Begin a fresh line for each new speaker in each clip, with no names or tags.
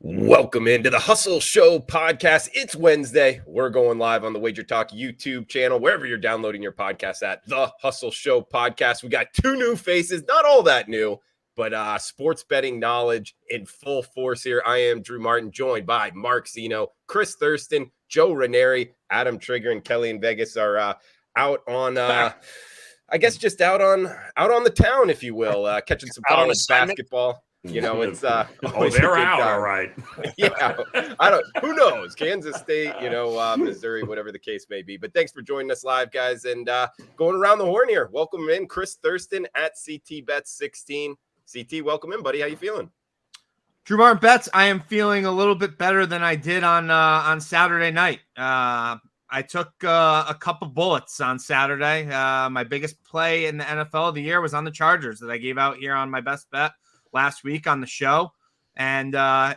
Welcome into the Hustle Show podcast. It's Wednesday. We're going live on the WagerTalk YouTube channel, wherever you're downloading your podcast at. The Hustle Show podcast. We got two new faces, not all that new, but sports betting knowledge in full force here. I am Drew Martin, joined by Mark Zinno, Chris Thurston, Joe Raineri, Adam Trigger, and Kelly in Vegas are out on, I guess, just out on the town, if you will, catching some college basketball. You know, it's
they're out, all right.
Yeah, who knows? Kansas State, Missouri, whatever the case may be. But thanks for joining us live, guys, and going around the horn here. Welcome in, Chris Thurston at CTBets16. CT, welcome in, buddy. How you feeling?
Drew Martin Bets, I am feeling a little bit better than I did on Saturday night. I took a couple bullets on Saturday. My biggest play in the NFL of the year was on the Chargers that I gave out here on my best bet last week on the show, and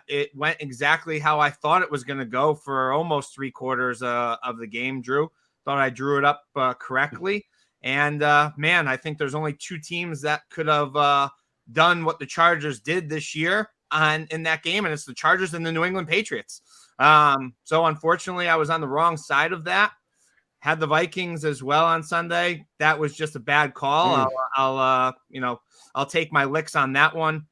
it went exactly how I thought it was going to go for almost three quarters of the game. Drew, thought I drew it up correctly, and man, I think there's only two teams that could have done what the Chargers did this year in that game, and it's the Chargers and the New England Patriots. So unfortunately, I was on the wrong side of that. Had the Vikings as well on Sunday. That was just a bad call. I'll take my licks on that one.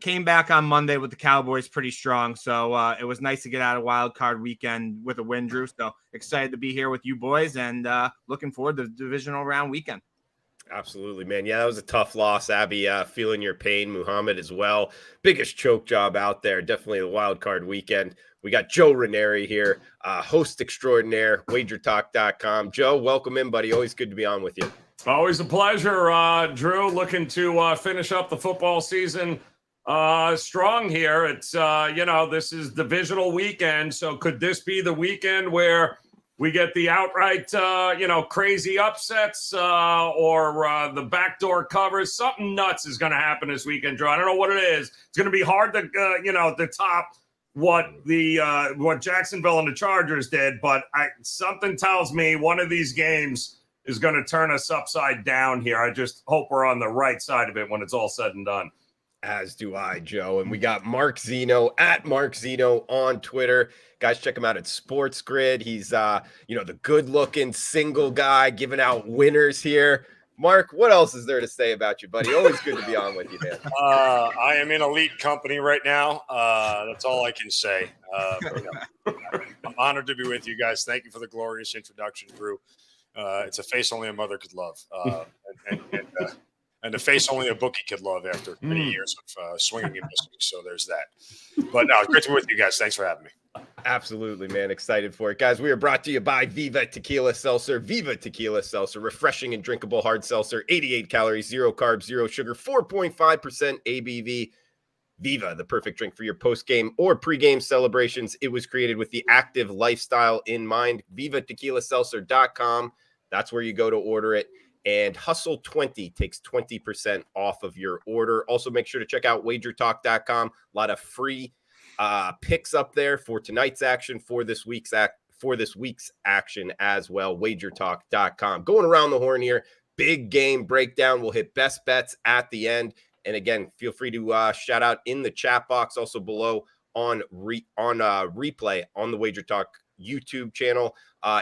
Came back on Monday with the Cowboys pretty strong. So it was nice to get out of wild card weekend with a win, Drew. So excited to be here with you boys and looking forward to the divisional round weekend.
Absolutely, man. Yeah, that was a tough loss. Abby, feeling your pain. Muhammad as well. Biggest choke job out there. Definitely the wild card weekend. We got Joe Raineri here, host extraordinaire, WagerTalk.com. Joe, welcome in, buddy. Always good to be on with you.
Always a pleasure, Drew. Looking to finish up the football season strong here. It's, this is divisional weekend. So could this be the weekend where we get the outright, crazy upsets or the backdoor covers? Something nuts is going to happen this weekend, Drew. I don't know what it is. It's going to be hard to, to top what Jacksonville and the Chargers did, but something tells me one of these games is going to turn us upside down here. I just hope we're on the right side of it when it's all said and done.
As do I, Joe. And we got Mark Zinno at Mark Zinno on Twitter. Guys, check him out at Sports Grid. He's, the good-looking single guy giving out winners here. Mark, what else is there to say about you, buddy? Always good to be on with you, man.
I am in elite company right now. That's all I can say. I'm honored to be with you guys. Thank you for the glorious introduction, Drew. It's a face only a mother could love, and a face only a bookie could love after many years of swinging and missing. So there's that. But no, great to be with you guys. Thanks for having me.
Absolutely, man. Excited for it. Guys, we are brought to you by Viva Tequila Seltzer. Viva Tequila Seltzer, refreshing and drinkable hard seltzer, 88 calories, 0 carbs, 0 sugar, 4.5% ABV. Viva, the perfect drink for your post-game or pre-game celebrations. It was created with the active lifestyle in mind. VivaTequilaSeltzer.com. That's where you go to order it. And Hustle 20 takes 20% off of your order. Also, make sure to check out WagerTalk.com. A lot of free picks up there for tonight's action, for this week's action as well. WagerTalk.com. Going around the horn here. Big game breakdown. We'll hit best bets at the end. And again, feel free to shout out in the chat box, also below on replay on the WagerTalk YouTube channel.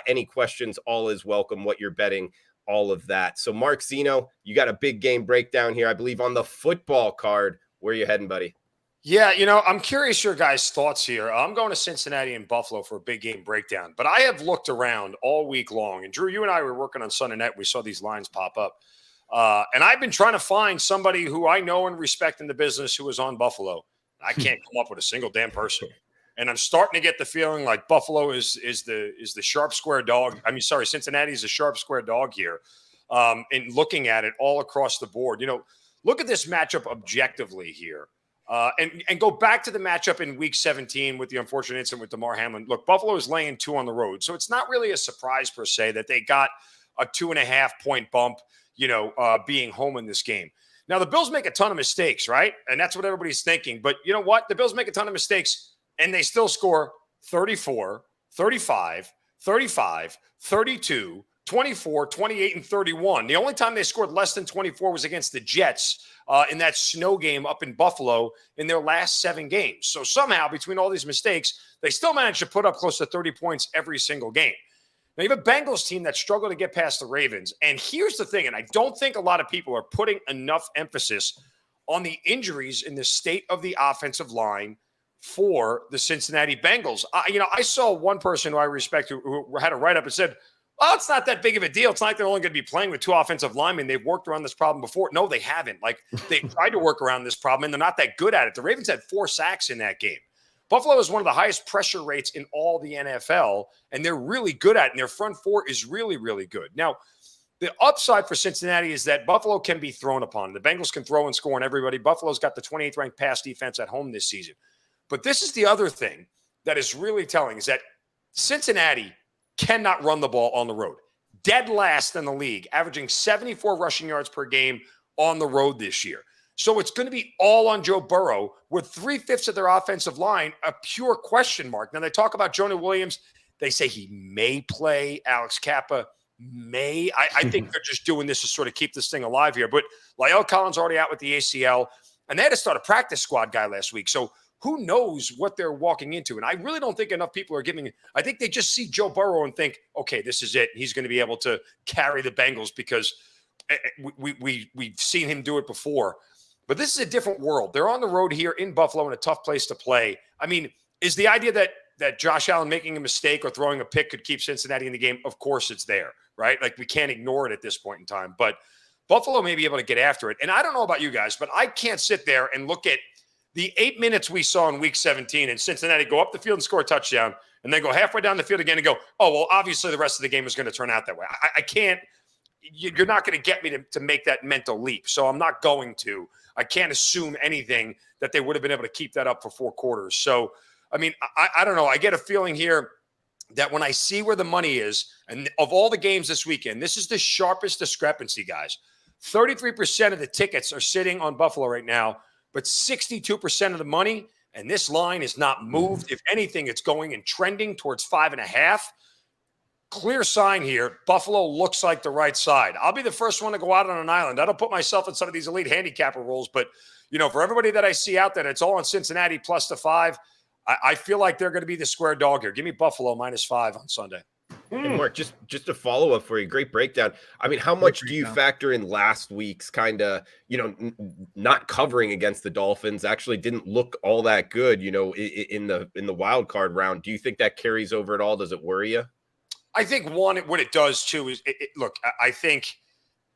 Any questions, all is welcome. What you're betting, all of that. So, Mark Zinno, you got a big game breakdown here, I believe, on the football card. Where are you heading, buddy?
Yeah, I'm curious your guys' thoughts here. I'm going to Cincinnati and Buffalo for a big game breakdown, but I have looked around all week long. And Drew, you and I were working on Sunday night. We saw these lines pop up. And I've been trying to find somebody who I know and respect in the business who is on Buffalo. I can't come up with a single damn person. And I'm starting to get the feeling like Buffalo is the sharp square dog. Cincinnati is a sharp square dog here. And looking at it all across the board, look at this matchup objectively here. And go back to the matchup in week 17 with the unfortunate incident with DeMar Hamlin. Look, Buffalo is laying 2 on the road. So it's not really a surprise per se that they got a 2.5 point bump, being home in this game. Now, the Bills make a ton of mistakes, right? And that's what everybody's thinking. But you know what? The Bills make a ton of mistakes, and they still score 34, 35, 35, 32, 24, 28, and 31. The only time they scored less than 24 was against the Jets in that snow game up in Buffalo in their last 7 games. So somehow, between all these mistakes, they still managed to put up close to 30 points every single game. Now, you have a Bengals team that struggled to get past the Ravens. And here's the thing, and I don't think a lot of people are putting enough emphasis on the injuries in the state of the offensive line for the Cincinnati Bengals. I saw one person who I respect who had a write-up and said, oh, it's not that big of a deal. It's not like they're only going to be playing with 2 offensive linemen. They've worked around this problem before. No, they haven't. Like, they tried to work around this problem, and they're not that good at it. The Ravens had 4 sacks in that game. Buffalo is one of the highest pressure rates in all the NFL, and they're really good at it, and their front 4 is really, really good. Now, the upside for Cincinnati is that Buffalo can be thrown upon. The Bengals can throw and score on everybody. Buffalo's got the 28th ranked pass defense at home this season. But this is the other thing that is really telling, is that Cincinnati cannot run the ball on the road. Dead last in the league, averaging 74 rushing yards per game on the road this year. So it's going to be all on Joe Burrow, with 3/5 of their offensive line a pure question mark. Now, they talk about Jonah Williams. They say he may play. Alex Kappa may. I think they're just doing this to sort of keep this thing alive here. But La'el Collins already out with the ACL, and they had to start a practice squad guy last week. So who knows what they're walking into? And I really don't think enough people are giving – I think they just see Joe Burrow and think, okay, this is it. He's going to be able to carry the Bengals because we've seen him do it before. But this is a different world. They're on the road here in Buffalo in a tough place to play. I mean, is the idea that Josh Allen making a mistake or throwing a pick could keep Cincinnati in the game? Of course it's there, right? Like, we can't ignore it at this point in time. But Buffalo may be able to get after it. And I don't know about you guys, but I can't sit there and look at the 8 minutes we saw in Week 17 and Cincinnati go up the field and score a touchdown and then go halfway down the field again and go, oh, well, obviously the rest of the game is going to turn out that way. I can't – you're not going to get me to make that mental leap. So I'm not going to. I can't assume anything that they would have been able to keep that up for 4 quarters. So, I mean, I don't know. I get a feeling here that when I see where the money is, and of all the games this weekend, this is the sharpest discrepancy, guys. 33% of the tickets are sitting on Buffalo right now, but 62% of the money, and this line is not moved. If anything, it's going and trending towards 5.5. Clear sign here. Buffalo looks like the right side. I'll be the first one to go out on an island. I don't put myself in some of these elite handicapper roles, but, for everybody that I see out there, it's all on Cincinnati plus the 5. I feel like they're going to be the square dog here. Give me Buffalo -5 on Sunday.
And Mark, just a follow up for you. Great breakdown. I mean, how much do you factor in last week's kind of, not covering against the Dolphins? Actually didn't look all that good, in the wild card round. Do you think that carries over at all? Does it worry you?
I think what it does too is, look, I think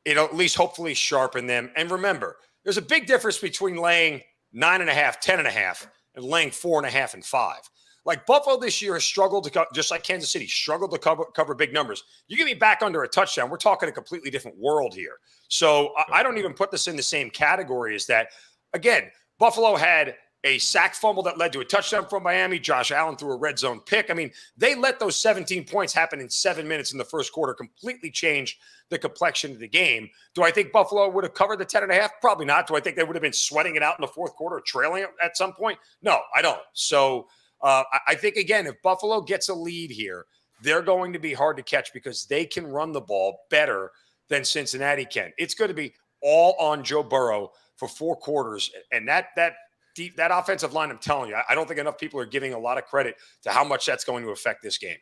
it'll at least hopefully sharpen them. And remember, there's a big difference between laying 9.5, 10.5, and laying 4.5 and 5. Like, Buffalo this year has struggled to just like Kansas City, struggled to cover big numbers. You get me back under a touchdown, we're talking a completely different world here. So I don't even put this in the same category as that. Again, Buffalo had a sack fumble that led to a touchdown from Miami. Josh Allen threw a red zone pick. I mean, they let those 17 points happen in 7 minutes in the first quarter, completely changed the complexion of the game. Do I think Buffalo would have covered the 10.5? Probably not. Do I think they would have been sweating it out in the fourth quarter, trailing it at some point? No, I don't. So I think, again, if Buffalo gets a lead here, they're going to be hard to catch because they can run the ball better than Cincinnati can. It's going to be all on Joe Burrow for 4 quarters. And that offensive line, I'm telling you, I don't think enough people are giving a lot of credit to how much that's going to affect this game.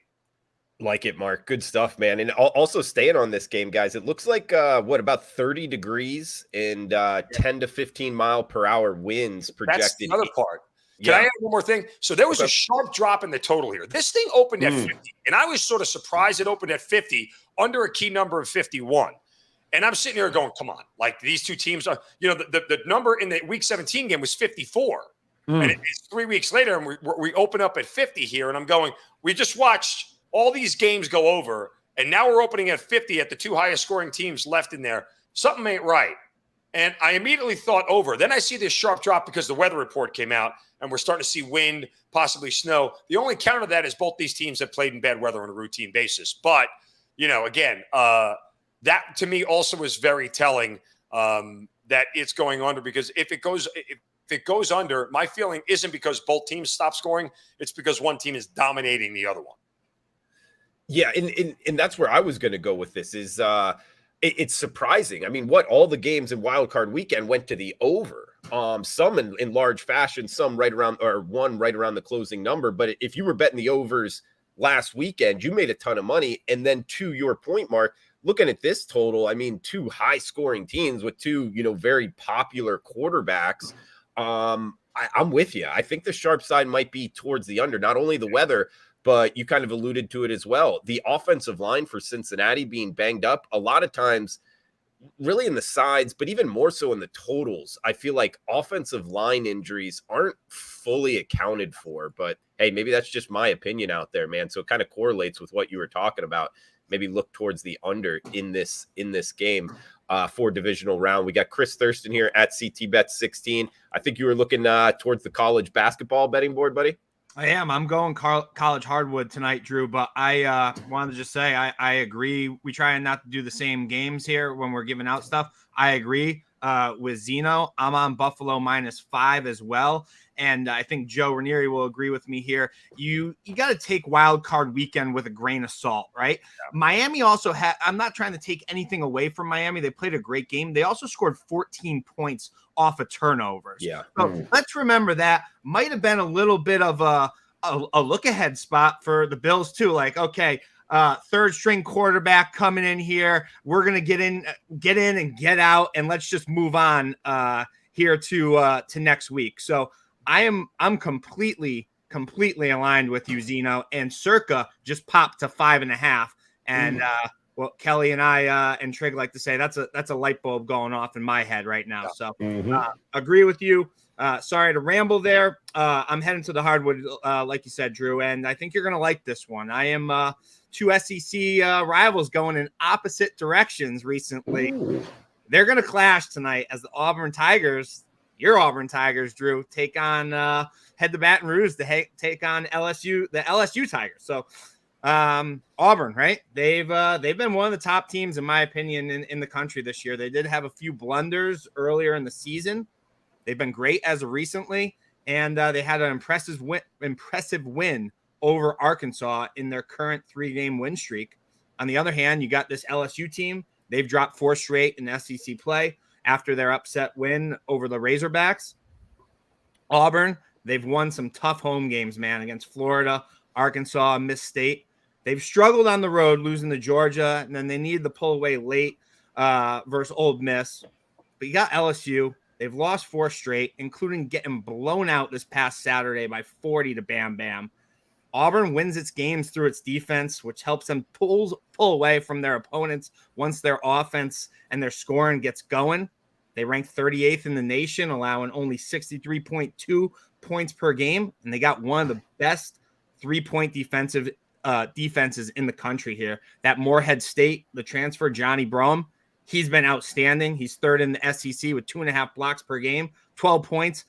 Like it, Mark. Good stuff, man. And also staying on this game, guys, it looks like, about 30 degrees and 10 to 15 mile per hour winds projected. That's
the other part. Can I add one more thing? So there was a sharp drop in the total here. This thing opened at 50, and I was sort of surprised it opened at 50 under a key number of 51. And I'm sitting here going, come on, like, these two teams are, the number in the Week 17 game was 54. And it's 3 weeks later, and we open up at 50 here, and I'm going, we just watched all these games go over, and now we're opening at 50 at the 2 highest scoring teams left in there. Something ain't right. And I immediately thought over. Then I see this sharp drop because the weather report came out, and we're starting to see wind, possibly snow. The only counter to that is both these teams have played in bad weather on a routine basis. But, again, that to me also is very telling that it's going under, because if it goes under, my feeling isn't because both teams stop scoring. It's because one team is dominating the other one.
Yeah, and that's where I was going to go with this is it's surprising. I mean, all the games in Wild Card Weekend went to the over. Some in large fashion, some right around or one right around the closing number. But if you were betting the overs last weekend, you made a ton of money. And then to your point, Mark, looking at this total, I mean, two high scoring teams with two, very popular quarterbacks. I'm with you. I think the sharp side might be towards the under, not only the weather, but you kind of alluded to it as well. The offensive line for Cincinnati being banged up a lot of times, really in the sides, but even more so in the totals. I feel like offensive line injuries aren't fully accounted for, but hey, maybe that's just my opinion out there, man. So it kind of correlates with what you were talking about. Maybe look towards the under in this game for divisional round. We got Chris Thurston here at CT Bet 16. I think you were looking towards the college basketball betting board, buddy.
I am. I'm going college hardwood tonight, Drew, but I wanted to just say I agree. We try not to do the same games here when we're giving out stuff. I agree with Zinno. I'm on Buffalo -5 as well. And I think Joe Raineri will agree with me here. You got to take Wild Card Weekend with a grain of salt, right? Yeah. Miami also had, I'm not trying to take anything away from Miami. They played a great game. They also scored 14 points off of turnovers.
Yeah.
So let's remember that might have been a little bit of a look ahead spot for the Bills too. Like, okay, third string quarterback coming in here. We're going to get in and get out, and let's just move on here to next week. So I'm completely aligned with you, Zinno, and Circa just popped to 5.5. And well, Kelly and I and Trig like to say that's a light bulb going off in my head right now. So agree with you. Sorry to ramble there. I'm heading to the hardwood, like you said, Drew, and I think you're going to like this one. I am two SEC rivals going in opposite directions recently. Ooh. They're going to clash tonight as the Auburn Tigers, your Auburn Tigers, Drew, take on head to Baton Rouge to take on LSU, the LSU Tigers. So Auburn, right? They've been one of the top teams, in my opinion, in the country this year. They did have a few blunders earlier in the season. They've been great as of recently, and they had an impressive win over Arkansas in their current 3-game win streak. On the other hand, you got this LSU team. They've dropped 4 straight in SEC play after their upset win over the Razorbacks. Auburn, they've won some tough home games, man, against Florida, Arkansas, Miss State. They've struggled on the road, losing to Georgia, and then they needed to pull away late versus Ole Miss. But you got LSU. They've lost 4 straight, including getting blown out this past Saturday by 40 to Bam Bam. Auburn wins its games through its defense, which helps them pull away from their opponents once their offense and their scoring gets going. They rank 38th in the nation, allowing only 63.2 points per game, and they got one of the best 3-point defenses in the country here. That Morehead State, the transfer Johnny Brom, he's been outstanding. He's third in the SEC with 2.5 blocks per game, 12 points,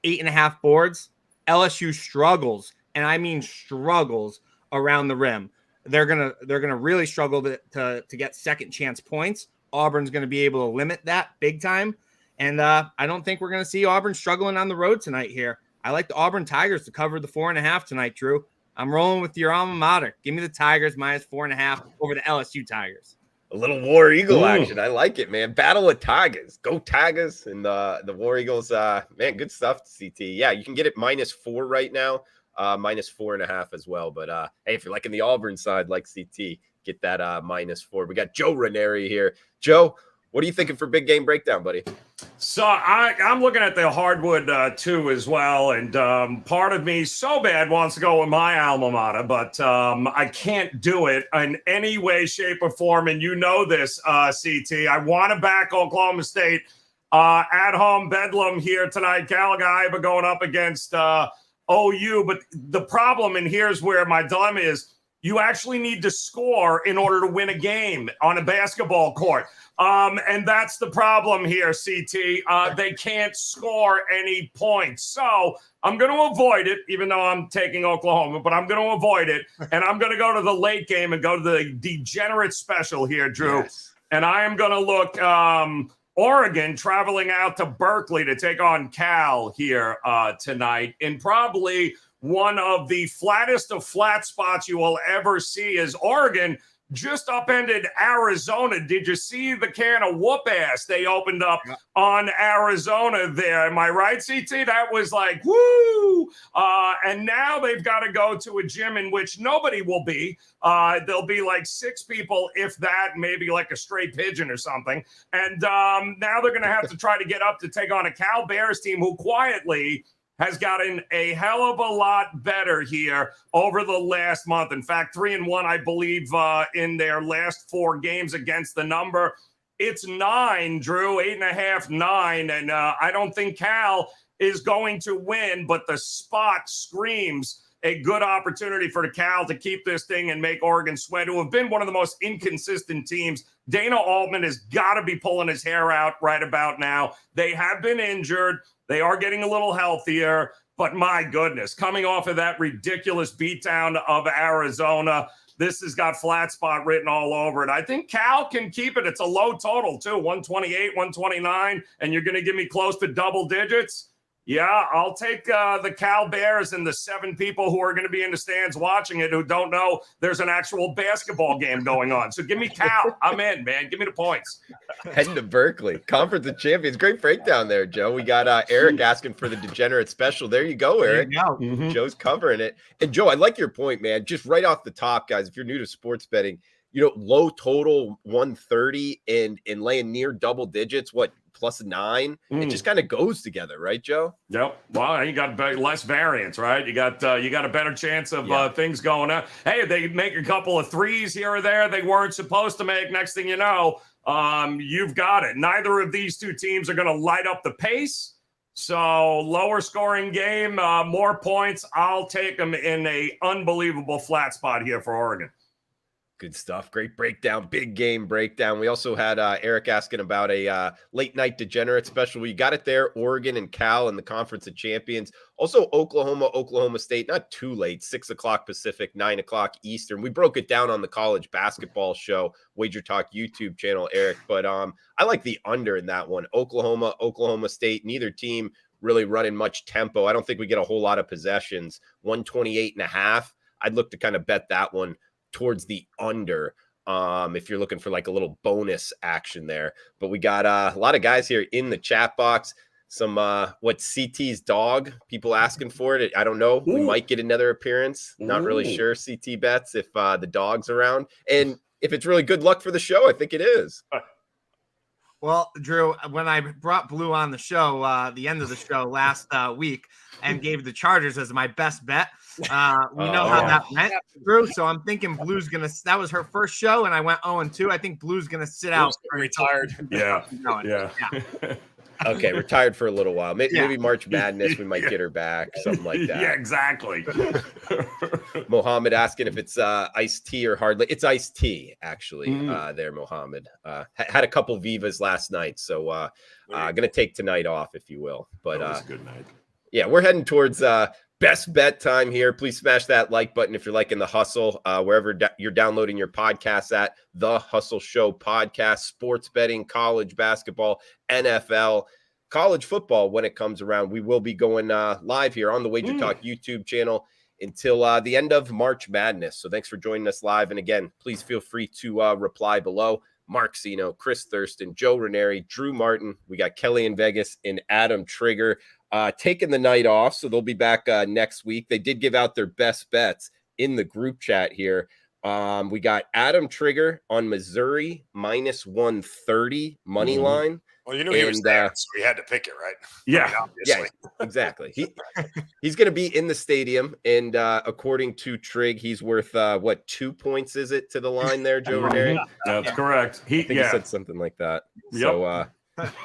8.5 boards. LSU struggles, and I mean struggles around the rim. They're gonna really struggle to get second chance points. Auburn's going to be able to limit that big time, and I don't think we're going to see Auburn struggling on the road tonight here. I like the Auburn Tigers to cover the 4.5 tonight, Drew. I'm rolling with your alma mater. Give me the Tigers -4.5 over the LSU Tigers.
A little War Eagle action. I like it, man. Battle of Tigers. Go Tigers. And the War Eagles, man, good stuff, CT. Yeah, you can get it -4 right now, -4.5 as well. But hey, if you're liking the Auburn side, like CT, get that -4. We got Joe Raineri here. Joe, what are you thinking for big game breakdown, buddy?
So I'm looking at the hardwood too as well, and part of me so bad wants to go with my alma mater, but I can't do it in any way, shape, or form. And you know this, CT. I want to back Oklahoma State at home Bedlam here tonight. Gallagher going up against OU, but the problem, and here's where my dilemma is. You actually need to score in order to win a game on a basketball court. And that's the problem here, CT. They can't score any points. So I'm going to avoid it, even though I'm taking Oklahoma, but I'm going to avoid it. And I'm going to go to the late game and go to the degenerate special here, Drew. Yes. And I am going to look Oregon traveling out to Berkeley to take on Cal here tonight in probably one of the flattest of flat spots you will ever see. As Oregon just upended Arizona. Did you see the can of whoop ass they opened up on Arizona there? Am I right, CT? That was like, woo! And now they've got to go to a gym in which nobody will be. There'll be like 6 people, if that, maybe like a stray pigeon or something. And now they're going to have to try to get up to take on a Cal Bears team who quietly has gotten a hell of a lot better here over the last month. In fact, 3-1, I believe, in their last 4 games against the number. It's 9, Drew, 8.5, 9. And I don't think Cal is going to win, but the spot screams a good opportunity for the Cal to keep this thing and make Oregon sweat, who have been one of the most inconsistent teams. Dana Altman has got to be pulling his hair out right about now. They have been injured. They are getting a little healthier, but my goodness, coming off of that ridiculous beatdown of Arizona, this has got flat spot written all over it. I think Cal can keep it. It's a low total, too, 128, 129, and you're going to give me close to double digits? Yeah, I'll take the Cal Bears and the 7 people who are going to be in the stands watching it who don't know there's an actual basketball game going on. So give me Cal. I'm in, man. Give me the points.
Heading to Berkeley, Conference of Champions. Great breakdown there, Joe. We got Eric asking for the degenerate special. There you go, Eric. Joe's covering it. And Joe, I like your point, man. Just right off the top, guys, if you're new to sports betting, low total 130 and laying near double digits, plus 9, it just kind of goes together, right, Joe?
Yep. Well, you got less variance, right? You got a better chance of things going on. Hey, they make a couple of threes here or there they weren't supposed to make. Next thing you know, you've got it. Neither of these 2 teams are going to light up the pace. So lower scoring game, more points. I'll take them in a unbelievable flat spot here for Oregon.
Good stuff. Great breakdown. Big game breakdown. We also had Eric asking about a late night degenerate special. We got it there. Oregon and Cal in the Conference of Champions. Also Oklahoma State. Not too late. 6 o'clock Pacific, 9 o'clock Eastern. We broke it down on the college basketball show, WagerTalk YouTube channel, Eric. But I like the under in that one. Oklahoma State. Neither team really running much tempo. I don't think we get a whole lot of possessions. 128.5. I'd look to kind of bet that one towards the under if you're looking for like a little bonus action there. But we got a lot of guys here in the chat box. Some CT's dog, people asking for it. I don't know. We might get another appearance. Not really sure. CT bets if the dog's around. And if it's really good luck for the show, I think it is.
Well, Drew, when I brought Blue on the show, the end of the show last week, and gave the Chargers as my best bet, we know how that went, Drew. So I'm thinking Blue's gonna. That was her first show, and I went 0-2. I think Blue's gonna sit out.
Retired.
Yeah.
Okay, retired for a little while. Maybe March Madness, we might get her back, something like that.
Yeah, exactly.
Mohammed asking if it's iced tea or hard. It's iced tea, actually. There, Mohammed. Had a couple Vivas last night, so gonna take tonight off, if you will. But
that was a good night.
Yeah, we're heading towards best bet time here. Please smash that like button if you're liking The Hustle, wherever you're downloading your podcasts at. The Hustle Show podcast, sports betting, college basketball, NFL, college football when it comes around. We will be going live here on the WagerTalk YouTube channel until the end of March Madness. So thanks for joining us live. And again, please feel free to reply below. Mark Zinno, Chris Thurston, Joe Raineri, Drew Martin. We got Kelly in Vegas and Adam Trigger taking the night off, so they'll be back next week. They did give out their best bets in the group chat here. We got Adam Trigger on Missouri minus 130 money line.
Well, you knew he was there, so we had to pick it, right?
Yeah,
yeah, exactly. He's going to be in the stadium, and according to Trig, he's worth 2 points? Is it to the line there, Joe Raineri?
That's correct.
I think he said something like that. Yep. So,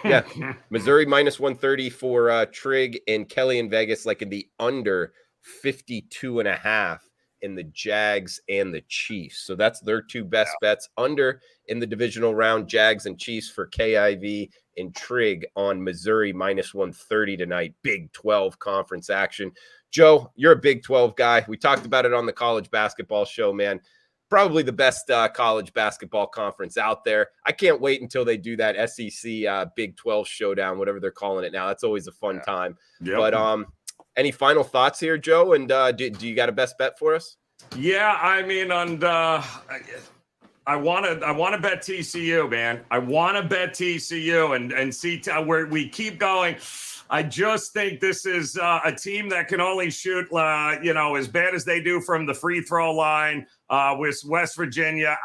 yeah, Missouri minus 130 for Trig, and Kelly in Vegas like in the under 52.5 in the Jags and the Chiefs. So that's their 2 best bets. Under in the divisional round, Jags and Chiefs for KIV, and Trig on Missouri minus 130 tonight. Big 12 conference action. Joe, you're a Big 12 guy. We talked about it on the college basketball show, man. probably the best college basketball conference out there. I can't wait until they do that SEC Big 12 showdown, whatever they're calling it now. That's always a fun time.
Yep.
But any final thoughts here, Joe? And do you got a best bet for us?
Yeah, I mean, and I want to bet TCU, man. I want to bet TCU and see where we keep going. I just think this is a team that can only shoot, as bad as they do from the free throw line with West Virginia.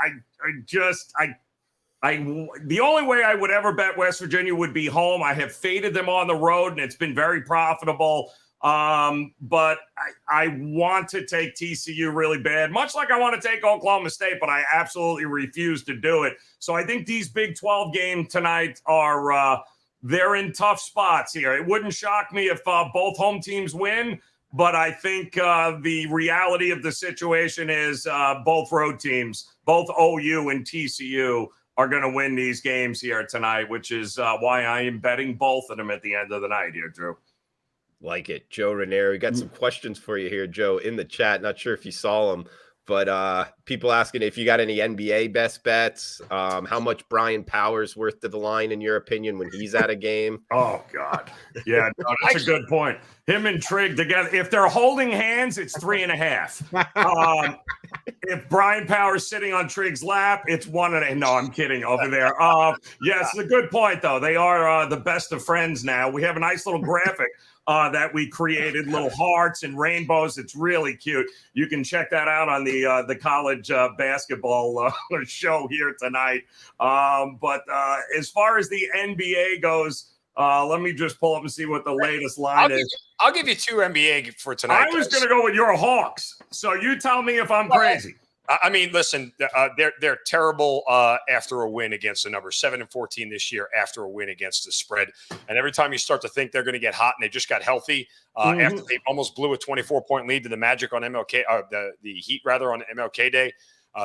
The only way I would ever bet West Virginia would be home. I have faded them on the road, and it's been very profitable. But I want to take TCU really bad, much like I want to take Oklahoma State, but I absolutely refuse to do it. So I think these Big 12 games tonight are they're in tough spots here. It wouldn't shock me if both home teams win, but I think the reality of the situation is both road teams, both OU and TCU, are going to win these games here tonight, which is why I am betting both of them at the end of the night here, Drew.
Like it. Joe Raineri. We got some questions for you here, Joe, in the chat. Not sure if you saw them, but people asking if you got any NBA best bets, how much Brian Powers worth to the line in your opinion when he's at a game.
Oh God. Yeah, no, that's a good point. Him and Trigg together, if they're holding hands, it's 3.5. If Brian Powers sitting on Trigg's lap, it's 1.5. No, I'm kidding over there. Yes, it's a good point though. They are the best of friends now. We have a nice little graphic that we created, little hearts and rainbows. It's really cute. You can check that out on the college basketball show here tonight. But as far as the NBA goes, let me just pull up and see what the latest line is.
I'll give you 2 NBA for tonight.
I was going to go with your Hawks. So you tell me if I'm crazy.
I mean, listen, they're terrible after a win against the number. 7-14 this year after a win against the spread. And every time you start to think they're going to get hot, and they just got healthy after they almost blew a 24-point lead to the Magic on MLK, the Heat rather on MLK Day.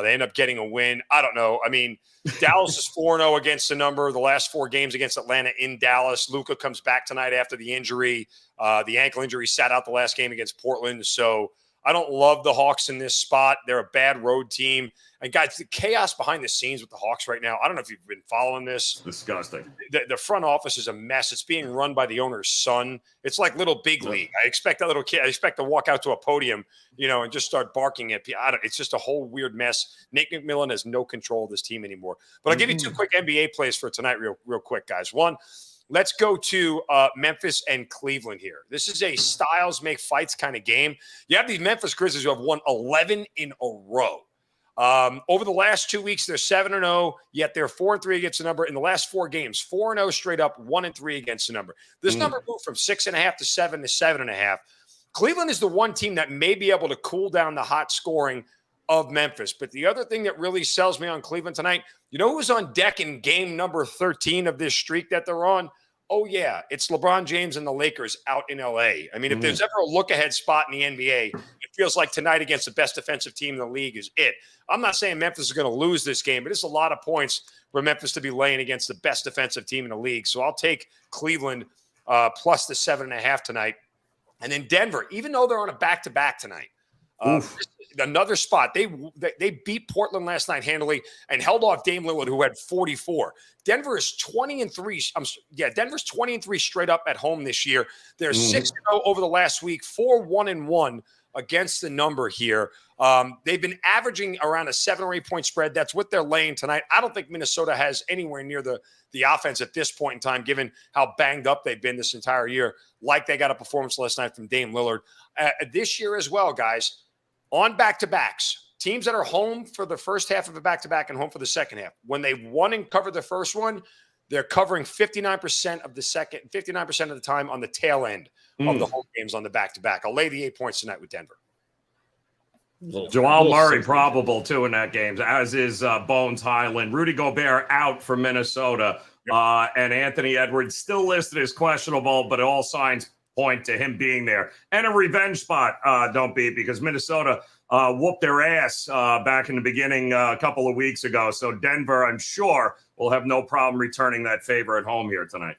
They end up getting a win. I don't know. I mean, Dallas is 4-0 against the number. The last 4 games against Atlanta in Dallas. Luka comes back tonight after the injury. The ankle injury sat out the last game against Portland. So I don't love the Hawks in this spot. They're a bad road team. And guys, the chaos behind the scenes with the Hawks right now, I don't know if you've been following this.
Disgusting.
The front office is a mess. It's being run by the owner's son. It's like little big league. I expect that little kid, I expect to walk out to a podium, and just start barking at people. It's just a whole weird mess. Nate McMillan has no control of this team anymore. But I'll give you 2 quick NBA plays for tonight real quick, guys. One, let's go to Memphis and Cleveland here. This is a styles make fights kind of game. You have these Memphis Grizzlies who have won 11 in a row. Over the last 2 weeks, they're 7-0, yet they're 4-3 against the number. In the last 4 games, 4-0 straight up, 1-3 against the number. This number moved from 6.5 to 7 to 7.5. Cleveland is the one team that may be able to cool down the hot scoring of Memphis. But the other thing that really sells me on Cleveland tonight, you know who's on deck in game number 13 of this streak that they're on? Oh, yeah, it's LeBron James and the Lakers out in L.A. I mean, if there's ever a look-ahead spot in the NBA, it feels like tonight against the best defensive team in the league is it. I'm not saying Memphis is going to lose this game, but it's a lot of points for Memphis to be laying against the best defensive team in the league. So I'll take Cleveland plus the 7.5 tonight. And then Denver, even though they're on a back-to-back tonight, another spot. They beat Portland last night handily and held off Dame Lillard, who had 44. Denver is 20-3. Denver's 20-3 straight up at home this year. They're 6-0 over the last week, 4-1-1 against the number here. They've been averaging around a 7 or 8 point spread. That's what they're laying tonight. I don't think Minnesota has anywhere near the offense at this point in time, given how banged up they've been this entire year. Like they got a performance last night from Dame Lillard. This year as well, guys, on back-to-backs, teams that are home for the first half of a back-to-back and home for the second half. When they won and covered the first one, they're covering 59% of the second, 59% of the time on the tail end of the home games on the back-to-back. I'll lay the 8 points tonight with Denver.
Jamal Murray probable too in that game, as is Bones Highland. Rudy Gobert out for Minnesota, and Anthony Edwards still listed as questionable, but all signs point to him being there. And a revenge spot, don't be, because Minnesota whooped their ass back in the beginning a couple of weeks ago. So Denver, I'm sure, will have no problem returning that favor at home here tonight.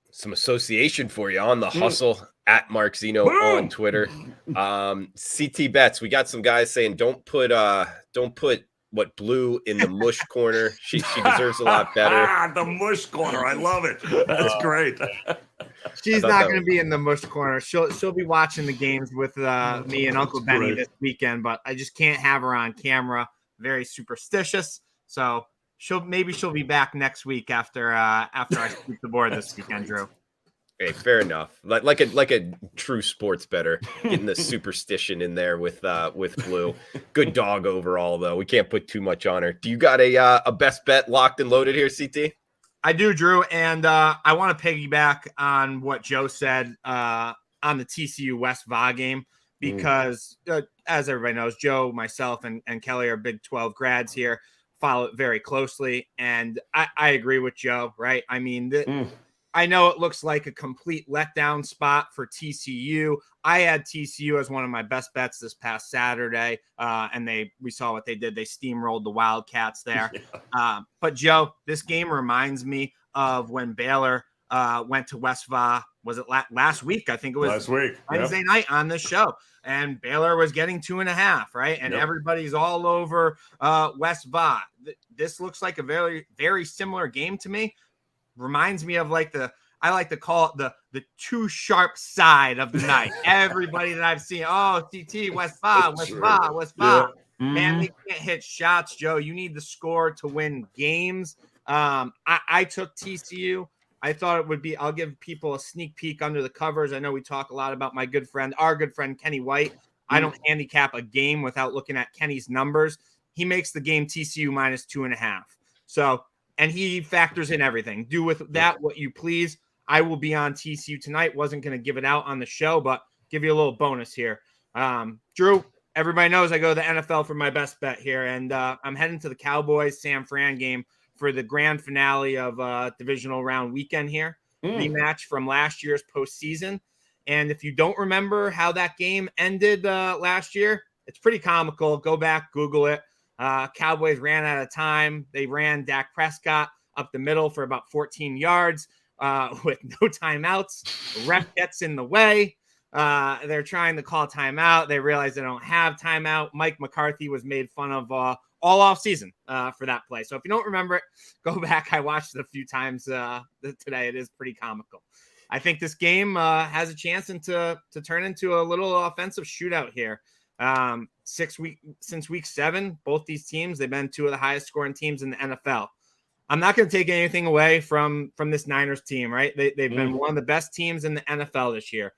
Some association for you on the hustle at Mark Zinno on Twitter. CT Bets, we got some guys saying don't put what Blue in the mush corner. She deserves a lot better.
The mush corner. I love it. That's great.
She's not going to be in the mush corner. She'll be watching the games with me and Uncle Benny this weekend, but I just can't have her on camera. Very superstitious. So she'll be back next week after I sweep the board this weekend, Drew.
Okay, fair enough. Like a true sports bettor, getting the superstition in there with Blue. Good dog overall, though. We can't put too much on her. Do you got a best bet locked and loaded here, CT?
I do, Drew, and I want to piggyback on what Joe said on the TCU West VA game because, as everybody knows, Joe, myself, and Kelly are Big 12 grads here, follow it very closely, and I agree with Joe, right? I mean, I know it looks like a complete letdown spot for TCU. I had TCU as one of my best bets this past Saturday, and we saw what they did. They steamrolled the Wildcats there. Yeah. But, Joe, this game reminds me of when Baylor went to West Va. Was it last week? I think it was
last week.
Wednesday night on this show. And Baylor was getting 2.5, right? And everybody's all over West Va. This looks like a very, very similar game to me. Reminds me of I like to call it the too sharp side of the night. Everybody that I've seen, CT, West Va. Yeah. Man, they can't hit shots, Joe. You need the score to win games. I took TCU. I thought it would be, I'll give people a sneak peek under the covers. I know we talk a lot about our good friend, Kenny White. I don't handicap a game without looking at Kenny's numbers. He makes the game TCU -2.5. So, and he factors in everything. Do with that what you please. I will be on TCU tonight. Wasn't going to give it out on the show, but give you a little bonus here. Drew, everybody knows I go to the NFL for my best bet here, and I'm heading to the Cowboys-San Fran game for the grand finale of Divisional Round Weekend here. Rematch from last year's postseason. And if you don't remember how that game ended last year, it's pretty comical. Go back, Google it. Cowboys ran out of time. They ran Dak Prescott up the middle for about 14 yards with no timeouts. The ref gets in the way. They're trying to call timeout. They realize they don't have timeout. Mike McCarthy was made fun of all off season for that play. So if you don't remember it, go back. I watched it a few times today. It is pretty comical. I think this game has a chance to turn into a little offensive shootout here. Since week 7, both these teams, they've been two of the highest scoring teams in the NFL. I'm not going to take anything away from this Niners team, right? They've been one of the best teams in the NFL this year.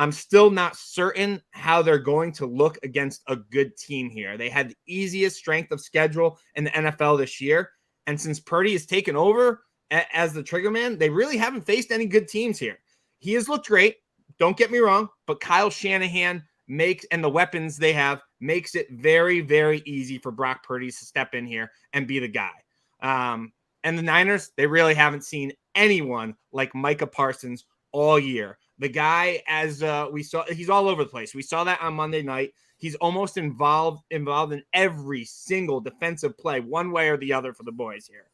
I'm still not certain how they're going to look against a good team here. They had the easiest strength of schedule in the NFL this year. And since Purdy has taken over as the trigger man, they really haven't faced any good teams here. He has looked great. Don't get me wrong, but Kyle Shanahan and the weapons they have makes it very, very easy for Brock Purdy to step in here and be the guy. And the Niners, they really haven't seen anyone like Micah Parsons all year. The guy, as we saw, he's all over the place. We saw that on Monday night. He's almost involved in every single defensive play, one way or the other for the boys here.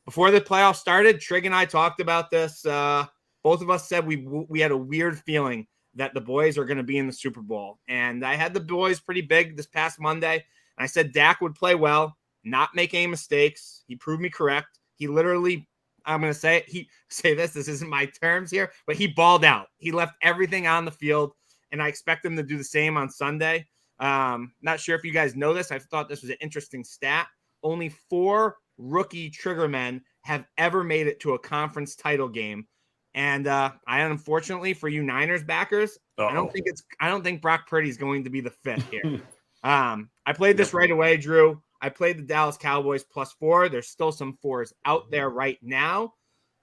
Before the playoffs started, Trig and I talked about this. Both of us said we had a weird feeling that the boys are going to be in the Super Bowl. And I had the boys pretty big this past Monday. And I said Dak would play well, not make any mistakes. He proved me correct. He literally, I'm going to say it, this isn't my terms here, but he balled out. He left everything on the field, and I expect him to do the same on Sunday. Not sure if you guys know this. I thought this was an interesting stat. Only 4 rookie triggermen have ever made it to a conference title game. And unfortunately for you Niners backers, I don't think Brock Purdy is going to be the 5th here. I played this right away, Drew. I played the Dallas Cowboys +4. There's still some 4s out there right now.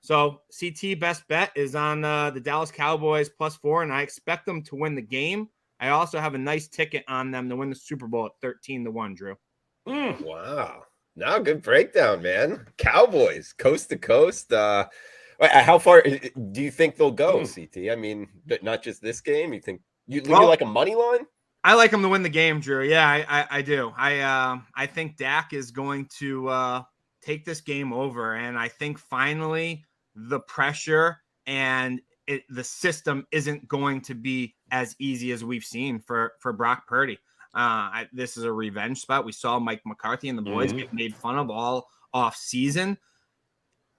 So CT best bet is on the Dallas Cowboys +4, and I expect them to win the game. I also have a nice ticket on them to win the Super Bowl at 13-1, Drew.
Wow. No, good breakdown, man. Cowboys, coast to coast. How far do you think they'll go, CT? I mean, not just this game. You think you like a money line?
I like them to win the game, Drew. Yeah, I do. I think Dak is going to take this game over, and I think finally the pressure and the system isn't going to be as easy as we've seen for Brock Purdy. This is a revenge spot. We saw Mike McCarthy and the boys get made fun of all off season.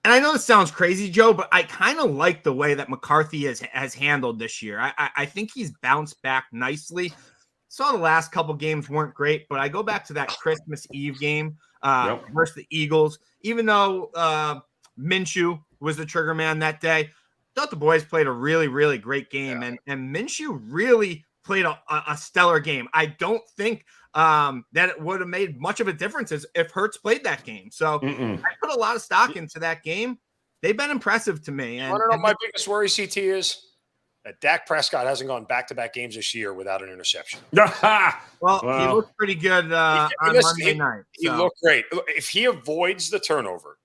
And I know this sounds crazy, Joe, but I kind of like the way that McCarthy has handled this year. I think he's bounced back nicely. Saw the last couple games weren't great, but I go back to that Christmas Eve game versus the Eagles. Even though Minshew was the trigger man that day, thought the boys played a really, really great game. And Minshew really played a stellar game. I don't think that it would have made much of a difference if Hurts played that game. So I put a lot of stock into that game. They've been impressive to me. And,
I don't know. My biggest worry, CT, is that Dak Prescott hasn't gone back-to-back games this year without an interception.
Well, he looked pretty good on Monday night.
He looked great. If he avoids the turnover,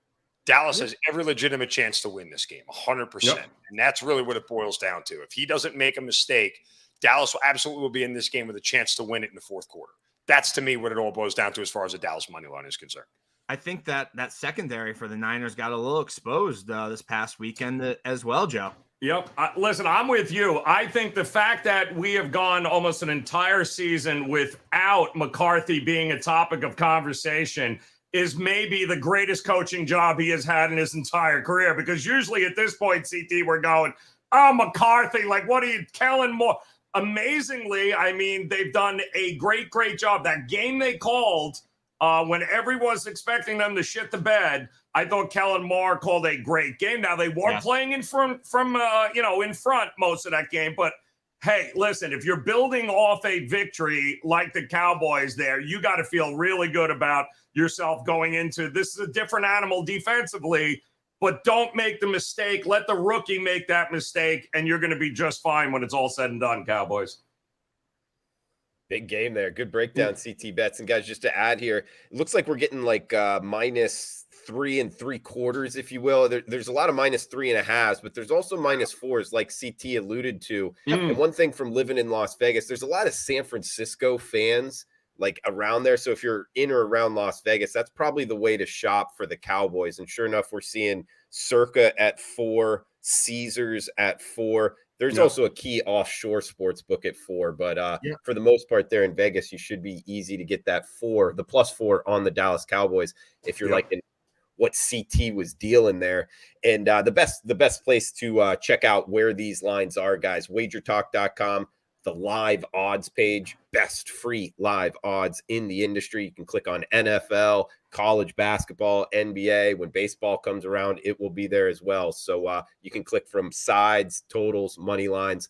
Dallas has every legitimate chance to win this game, 100%. Yep. And that's really what it boils down to. If he doesn't make a mistake, Dallas will be in this game with a chance to win it in the fourth quarter. That's, to me, what it all boils down to as far as the Dallas money line is concerned.
I think that secondary for the Niners got a little exposed this past weekend as well, Joe.
Yep. Listen, I'm with you. I think the fact that we have gone almost an entire season without McCarthy being a topic of conversation is maybe the greatest coaching job he has had in his entire career. Because usually at this point, CT, we're going, oh, McCarthy, like, what are you, Kellen Moore? Amazingly, I mean, they've done a great, great job. That game they called when everyone's expecting them to shit the bed, I thought Kellen Moore called a great game. Now, they were playing in front most of that game. But, hey, listen, if you're building off a victory like the Cowboys there, you got to feel really good about yourself going into this. Is a different animal defensively. But don't make the mistake. Let the rookie make that mistake, and you're going to be just fine when it's all said and done, Cowboys.
Big game there. Good breakdown, CT Bets. And guys, just to add here, it looks like we're getting like -3 3/4, if you will. There's a lot of -3.5s, but there's also -4s, like CT alluded to. And one thing from living in Las Vegas, there's a lot of San Francisco fans like around there. So if you're in or around Las Vegas, that's probably the way to shop for the Cowboys. And sure enough, we're seeing Circa at 4, Caesars at 4. There's also a key offshore sports book at 4, but for the most part there in Vegas, you should be easy to get that 4, the +4 on the Dallas Cowboys if you're like in what CT was dealing there. And the best place to check out where these lines are, guys, WagerTalk.com. The live odds page, best free live odds in the industry. You can click on NFL, college basketball, NBA. When baseball comes around, it will be there as well. So you can click from sides, totals, money lines,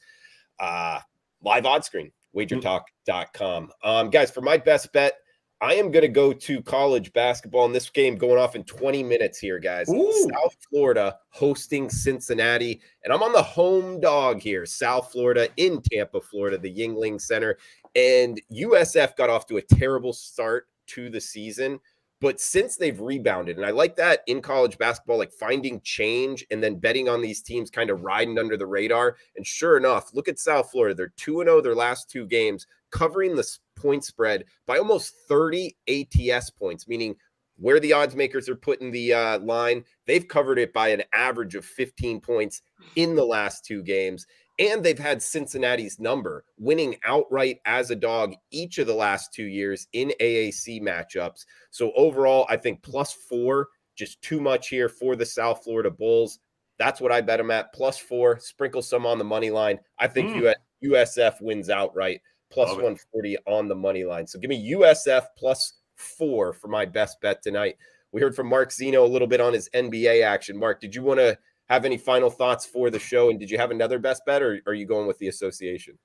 live odds screen, wagertalk.com. Guys, for my best bet, I am going to go to college basketball in this game going off in 20 minutes here, guys. South Florida hosting Cincinnati, and I'm on the home dog here, South Florida in Tampa, Florida, the Yuengling Center. And USF got off to a terrible start to the season, but since they've rebounded, and I like that in college basketball, like finding change and then betting on these teams kind of riding under the radar. And sure enough, look at South Florida. They're 2-0 their last 2 games, covering the point spread by almost 30 ATS points, meaning where the odds makers are putting the line, they've covered it by an average of 15 points in the last 2 games. And they've had Cincinnati's number, winning outright as a dog each of the last 2 years in AAC matchups. So overall, I think +4, just too much here for the South Florida Bulls. That's what I bet them at, +4, sprinkle some on the money line. I think USF wins outright. +140 on the money line. So give me USF +4 for my best bet tonight. We heard from Mark Zinno a little bit on his NBA action. Mark, did you want to have any final thoughts for the show? And did you have another best bet, or are you going with the association?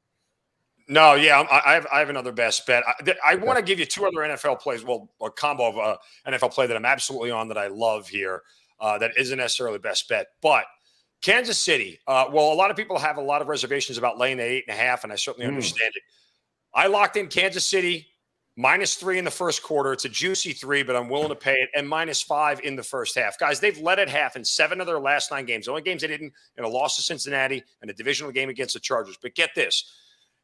No, yeah, I have another best bet. I want to give you 2 other NFL plays, well, a combo of NFL play that I'm absolutely on that I love here that isn't necessarily best bet. But Kansas City, well, a lot of people have a lot of reservations about laying at 8.5, and I certainly understand it. I locked in Kansas City -3 in the first quarter. It's a juicy 3, but I'm willing to pay it, and -5 in the first half. Guys, they've led at half in 7 of their last 9 games. The only games they didn't in a loss to Cincinnati and a divisional game against the Chargers. But get this.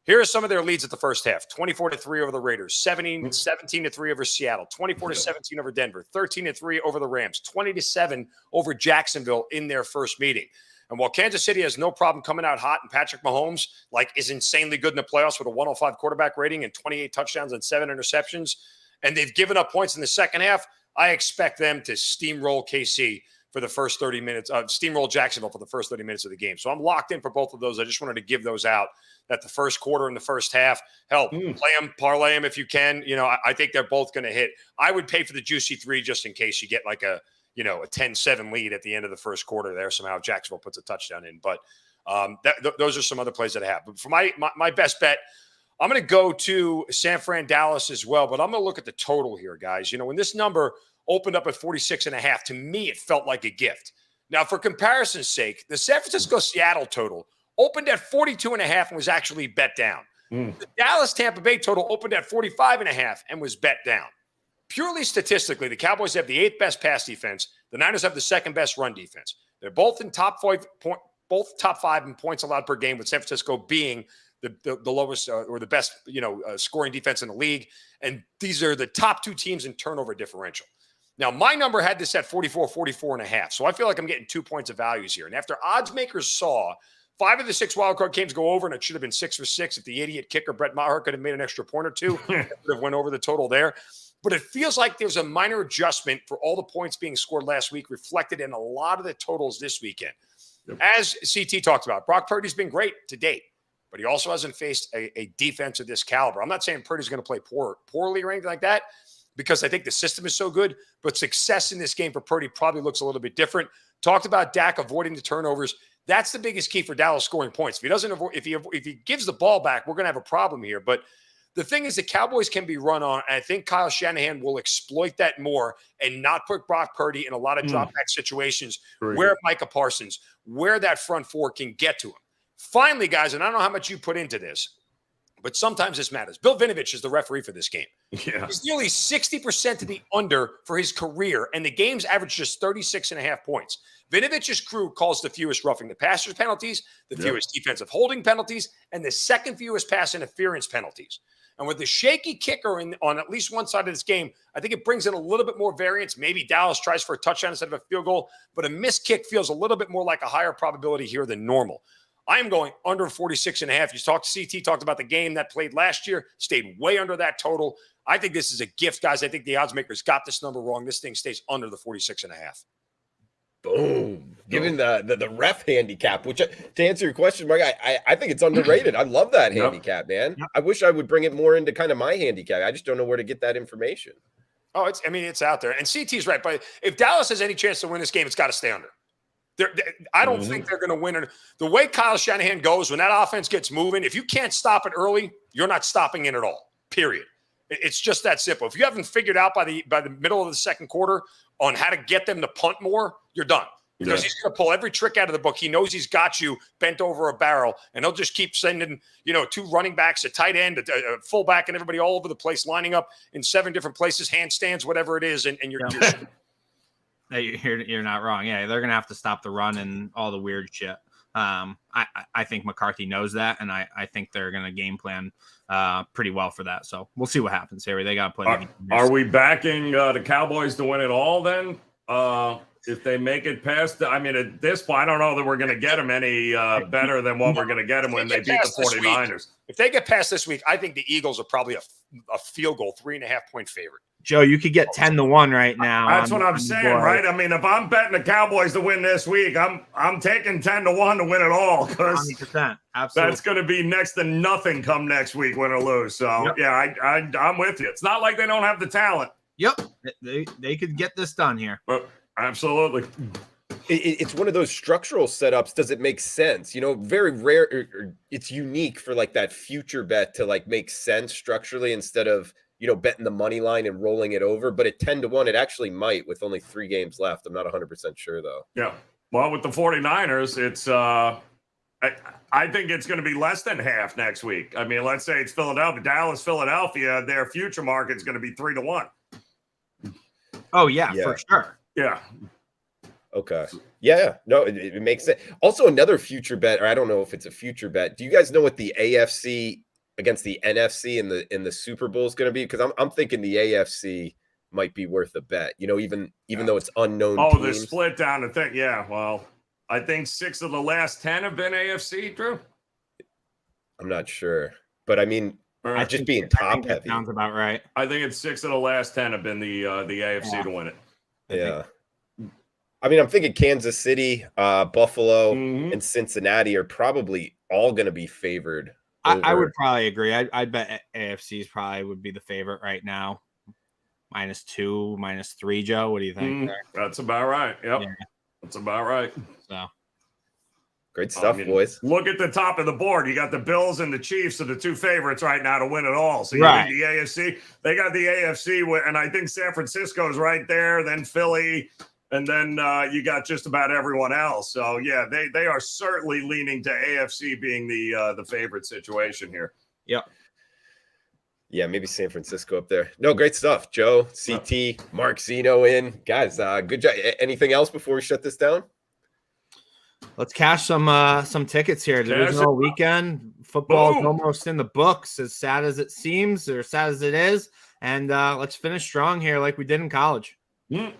Here are some of their leads at the first half. 24-3 over the Raiders, 17-3 over Seattle, 24-17 over Denver, 13-3 over the Rams, 20-7 over Jacksonville in their first meeting. And while Kansas City has no problem coming out hot, and Patrick Mahomes is insanely good in the playoffs with a 105 quarterback rating and 28 touchdowns and 7 interceptions, and they've given up points in the second half, I expect them to steamroll KC for the first 30 minutes, steamroll Jacksonville for the first 30 minutes of the game. So I'm locked in for both of those. I just wanted to give those out, that the first quarter and the first half, play them, parlay them if you can. I think they're both going to hit. I would pay for the juicy 3 just in case you get a 10-7 lead at the end of the first quarter there. Somehow Jacksonville puts a touchdown in. But those are some other plays that I have. But for my best bet, I'm going to go to San Fran, Dallas as well. But I'm going to look at the total here, guys. When this number opened up at 46.5, to me, it felt like a gift. Now, for comparison's sake, the San Francisco-Seattle total opened at 42.5 and was actually bet down. The Dallas-Tampa Bay total opened at 45.5 and was bet down. Purely statistically, the Cowboys have the 8th best pass defense. The Niners have the 2nd best run defense. They're both in top 5 in points allowed per game, with San Francisco being the lowest or the best, scoring defense in the league. And these are the top 2 teams in turnover differential. Now, my number had this at 44.5. So I feel like I'm getting 2 points of values here. And after odds makers saw 5 of the 6 wildcard games go over, and it should have been 6 for 6 if the idiot kicker Brett Maher could have made an extra point or 2, it would have went over the total there. But it feels like there's a minor adjustment for all the points being scored last week reflected in a lot of the totals this weekend. Yep. As CT talked about, Brock Purdy's been great to date, but he also hasn't faced a defense of this caliber. I'm not saying Purdy's going to play poorly or anything like that, because I think the system is so good, but success in this game for Purdy probably looks a little bit different. Talked about Dak avoiding the turnovers. That's the biggest key for Dallas scoring points. If he doesn't avoid, if he gives the ball back, we're going to have a problem here. But the thing is, the Cowboys can be run on, and I think Kyle Shanahan will exploit that more and not put Brock Purdy in a lot of drop-back situations where Micah Parsons, where that front 4 can get to him. Finally, guys, and I don't know how much you put into this, but sometimes this matters. Bill Vinovich is the referee for this game. Yeah. He's nearly 60% to the under for his career, and the game's averaged just 36.5 points. Vinovich's crew calls the fewest roughing the passers penalties, the fewest defensive holding penalties, and the 2nd fewest pass interference penalties. And with the shaky kicker on at least one side of this game, I think it brings in a little bit more variance. Maybe Dallas tries for a touchdown instead of a field goal, but a missed kick feels a little bit more like a higher probability here than normal. I am going under 46.5. You CT talked about the game that played last year, stayed way under that total. I think this is a gift, guys. I think the odds makers got this number wrong. This thing stays under the 46.5.
Boom. Given the ref handicap, which, to answer your question, Mark, I think it's underrated. I love that handicap, man. I wish I would bring it more into kind of my handicap. I just don't know where to get that information.
Oh, it's out there. And CT's right. But if Dallas has any chance to win this game, it's got to stay under. I don't think they're going to win. The way Kyle Shanahan goes, when that offense gets moving, if you can't stop it early, you're not stopping it at all, period. It's just that simple. If you haven't figured out by the middle of the second quarter on how to get them to punt more, you're done. Because he's going to pull every trick out of the book. He knows he's got you bent over a barrel, and he'll just keep sending, 2 running backs, a tight end, a fullback, and everybody all over the place, lining up in 7 different places, handstands, whatever it is, and you're
You're not wrong. Yeah, they're going to have to stop the run and all the weird shit. I think McCarthy knows that, and I think they're going to game plan pretty well for that. So we'll see what happens, Harry. They got to play.
Are we backing the Cowboys to win it all then? If they make it past, at this point, I don't know that we're going to get them any better than what we're going to get them when they beat the 49ers.
If they get past this week, I think the Eagles are probably a field goal, 3.5-point favorite.
Joe, you could get 10-1 right now.
That's what I'm saying, right? If I'm betting the Cowboys to win this week, I'm taking 10-1 to win it all, because
100%. Absolutely.
That's going to be next to nothing come next week, win or lose. So I'm with you. It's not like they don't have the talent.
Yep, they could get this done here.
Absolutely.
It's one of those structural setups. Does it make sense? Very rare. It's unique for that future bet to make sense structurally instead of betting the money line and rolling it over. But at 10-1, it actually might with only 3 games left. I'm not 100% sure though.
Yeah. Well, with the 49ers, it's I think it's going to be less than half next week. Let's say it's Philadelphia, Dallas, Philadelphia. Their future market is going to be 3-1.
Oh yeah, for sure.
Yeah.
Okay. Yeah. No, it makes sense. Also, another future bet, or I don't know if it's a future bet. Do you guys know what the AFC against the NFC in the Super Bowl is going to be? Because I'm thinking the AFC might be worth a bet. Even though it's unknown.
Oh, the split down the thing. Yeah. Well, I think 6 of the last 10 have been AFC, Drew.
I'm not sure, but I mean,
Or-
it's just being
I
top
think that
heavy.
sounds about right.
I think it's 6 of the last 10 have been the AFC to win it.
Yeah. I mean, I'm thinking Kansas City, Buffalo,
Mhm.
and Cincinnati are probably all going to be favored.
I
over-
would probably agree. I'd bet AFC's probably would be the favorite right now. -2, -3, Joe. What do you think?
That's about right. Yep.
Yeah.
That's about right.
So
Great stuff,
I mean,
boys.
Look at the top of the board. You got the Bills and the Chiefs are the 2 favorites right now to win it all. So you
Right.
think the AFC, they got the AFC, and I think San Francisco is right there, then Philly, and then you got just about everyone else. So yeah, they are certainly leaning to AFC being the favorite situation here.
yep.
Yeah, maybe San Francisco up there. No, great stuff. Joe, CT, Mark Zinno in. Guys, good job. Anything else before we shut this down?
Let's cash some tickets here.
Cash
Divisional
it.
weekend. Football is
Boom.
almost in the books, as sad as it seems or sad as it is. And let's finish strong here like we did in college.
Let's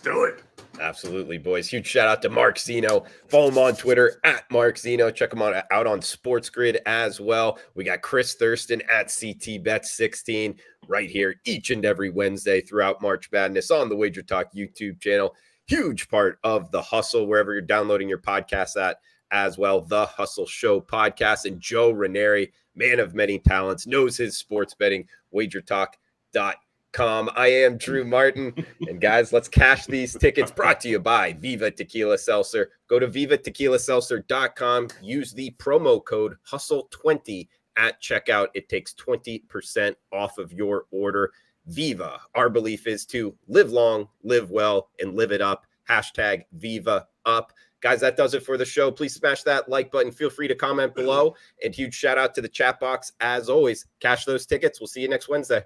do it.
Absolutely, boys. Huge shout out to Mark Zinno. Follow him on Twitter at Mark Zinno. Check him out on Sports Grid as well. We got Chris Thurston at CTBet16 right here each and every Wednesday throughout March Madness on the Wager Talk YouTube channel. Huge part of The Hustle, wherever you're downloading your podcasts at as well. The Hustle Show podcast. And Joe Raineri, man of many talents, knows his sports betting, WagerTalk.com. I am Drew Martin. And guys, let's cash these tickets. Brought to you by Viva Tequila Seltzer. Go to vivatequilaseltzer.com. Use the promo code HUSTLE20 at checkout. It takes 20% off of your order. Viva. Our belief is to live long, live well, and live it up. Hashtag Viva Up. Guys, that does it for the show. Please smash that like button. Feel free to comment below. And huge shout out to the chat box. As always, cash those tickets. We'll see you next Wednesday.